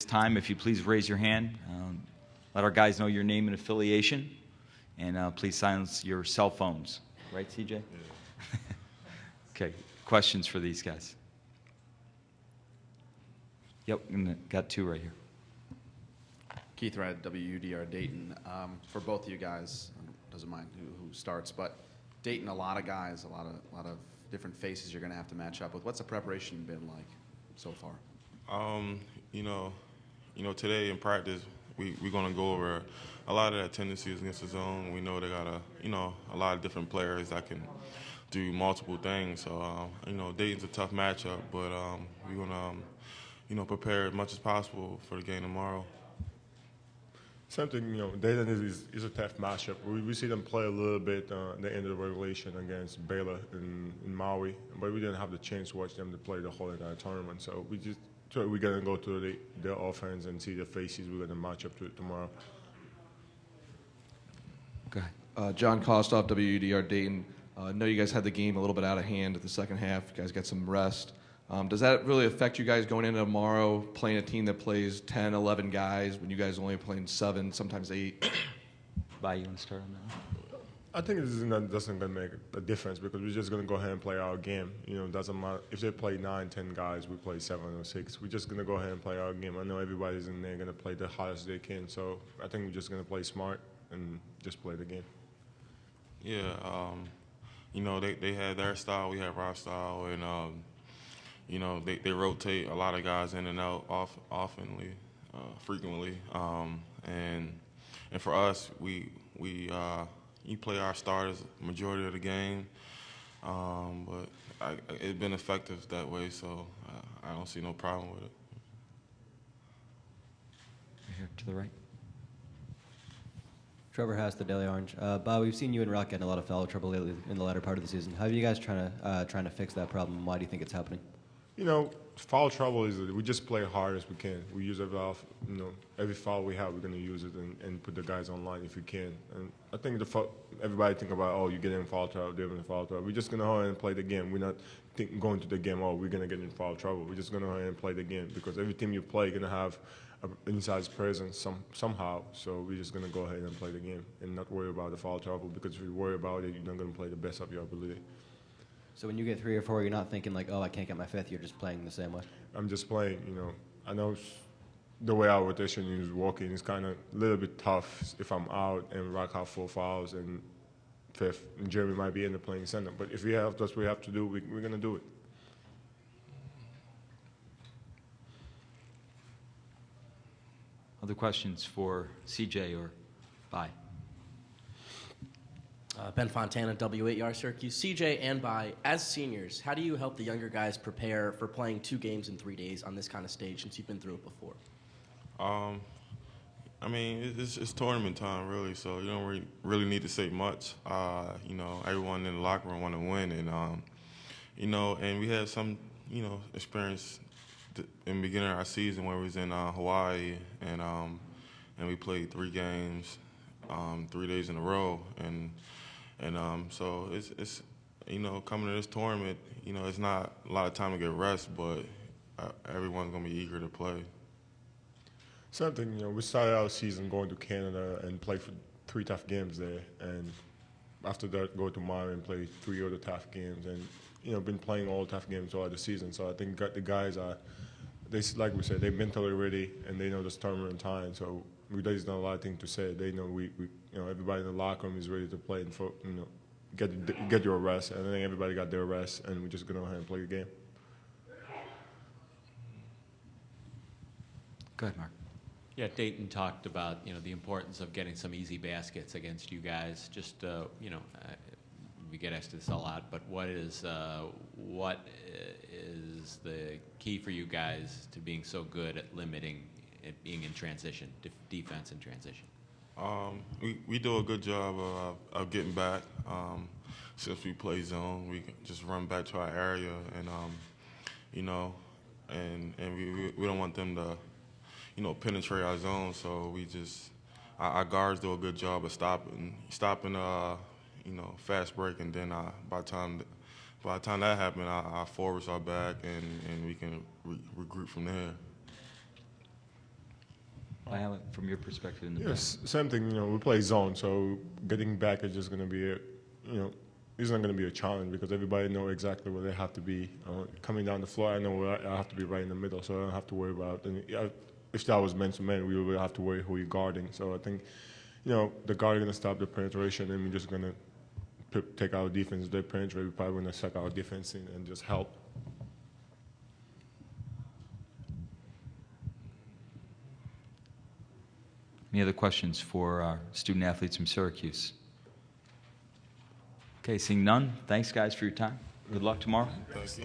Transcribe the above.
time, if you please raise your hand. Let our guys know your name and affiliation, and please silence your cell phones. Right, CJ? Yeah. Okay, questions for these guys? Yep, got two right here. Keith Red, WUDR Dayton. For both of you guys, doesn't mind who starts, but Dayton, a lot of guys, a lot of different faces you're going to have to match up with. What's the preparation been like so far? Today in practice, we're going to go over a lot of their tendencies against the zone. We know they got a lot of different players that can do multiple things. So, Dayton's a tough matchup, but we're going to, prepare as much as possible for the game tomorrow. Something, Dayton is a tough matchup. We see them play a little bit at the end of the regulation against Baylor in Maui, but we didn't have the chance to watch them to play the whole entire tournament. So we're going to go to their offense and see the faces we're going to match up to it tomorrow. Go ahead. John Kostoff, WUDR Dayton. I know you guys had the game a little bit out of hand at the second half. You guys got some rest. Does that really affect you guys going into tomorrow, playing a team that plays 10, 11 guys when you guys are only playing 7, sometimes 8? Baye, you want to start on that? I think this doesn't going to make a difference because we're just going to go ahead and play our game. It doesn't matter. If they play 9, 10 guys, we play 7 or 6. We're just going to go ahead and play our game. I know everybody's in there going to play the hardest they can, so I think we're just going to play smart and just play the game. Yeah, they had their style, we have our style, and they rotate a lot of guys in and out frequently, and for us, we play our starters majority of the game, but it's been effective that way, so I don't see no problem with it. Right here to the right. Trevor Haas, the Daily Orange. Bob, we've seen you and Rock get in a lot of foul trouble lately in the latter part of the season. How are you guys trying to fix that problem? Why do you think it's happening? Foul trouble is we just play hard as we can. We use every foul we have, we're going to use it and put the guys online if we can. And I think everybody think about, you're getting in foul trouble, they're in foul trouble. We're just going to go ahead and play the game. We're not going to the game, we're going to get in foul trouble. We're just going to go ahead and play the game because every team you play, you're going to have an inside presence somehow. So we're just going to go ahead and play the game and not worry about the foul trouble because if you worry about it, you're not going to play the best of your ability. So when you get 3 or 4, you're not thinking like, I can't get my 5th. You're just playing the same way. I'm just playing. I know the way our rotation is working is kind of a little bit tough if I'm out and Rock have 4 fouls and 5th, and Jeremy might be in the playing center. But if that's what we have to do, we're going to do it. Other questions for CJ or Baye? Ben Fontana, W8R Syracuse. CJ and Baye, as seniors, how do you help the younger guys prepare for playing 2 games in 3 days on this kind of stage since you've been through it before? It's tournament time, really, so you don't really need to say much. Everyone in the locker room want to win, and, and we had some, experience in the beginning of our season when we was in Hawaii, and we played 3 games, 3 days in a row, and so it's coming to this tournament, it's not a lot of time to get rest, but everyone's gonna be eager to play. Something, we started our season going to Canada and play for 3 tough games there, and after that go to Miami and play 3 other tough games, and been playing all tough games throughout the season. So I think the guys like we said, they're mentally ready and they know this tournament time. So there's not a lot of things to say. They know we everybody in the locker room is ready to play and get your rest. And I think everybody got their rest, and we're just gonna go ahead and play the game. Go ahead, Mark. Yeah, Dayton talked about the importance of getting some easy baskets against you guys. Just we get asked this a lot, but what is the key for you guys to being so good at limiting it being in transition, defense in transition? We do a good job of getting back. Since we play zone, we can just run back to our area, and we don't want them to penetrate our zone. So our guards do a good job of stopping fast break, and then by the time that happens, our forwards are back, and we can regroup from there. Violet, from your perspective in the Yes, same thing. You know, we play zone, so getting back is just going to be it's not going to be a challenge because everybody know exactly where they have to be. Coming down the floor, I know where I have to be right in the middle, so I don't have to worry about. And if that was man to man, we would have to worry who you're guarding. So I think, the guard going to stop the penetration, and we're just going to take our defense. If they penetrate, we're probably going to suck our defense in and just help. Any other questions for our student athletes from Syracuse? Okay, seeing none, thanks guys for your time. Good luck tomorrow. Thank you.